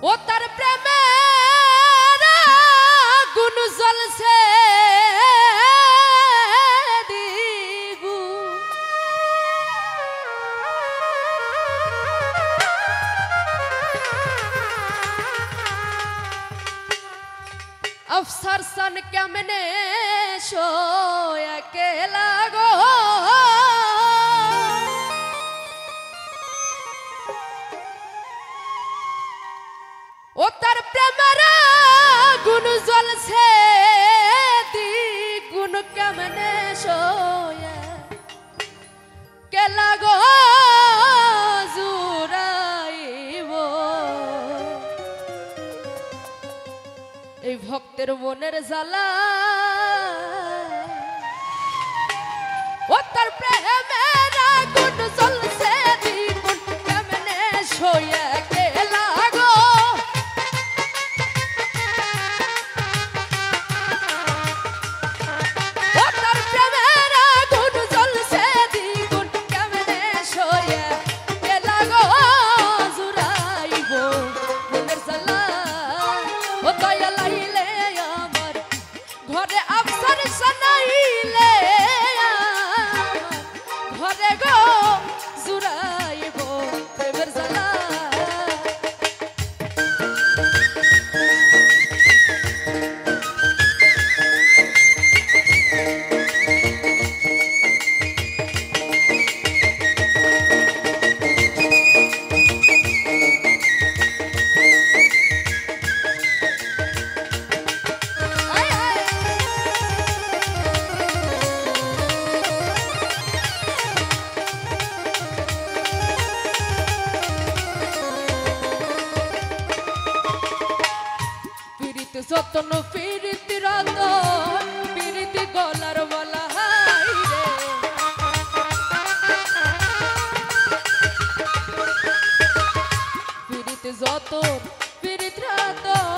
ও তার প্রেমের আগুন জ্বলছে দ্বিগুণ। अफसर सन केमने सोया के लागो ओ तार प्रेमर गुण जल से गुण केमने सोया के लागो जुराइबो এই ভক্তের মনের জ্বালা ও তার প্রেমের আগুন জ্বলছে দ্বিগুণ কেমনে সইয়া কে লাগো ও তার প্রেমের আগুন জ্বলছে দ্বিগুণ কেমনে সইয়া কে লাগো জুড়াইবো মনের জ্বালা ও দয়া লাইলে আমার ঘরে আফসর শনাইলে ঘরে গো জুড়াইব প্রেমের জ্বালা যতন ফিরিতি রতন ফিরিতি গলার বলা হাই রে ফিরিতি যতন ফিরিতি রতন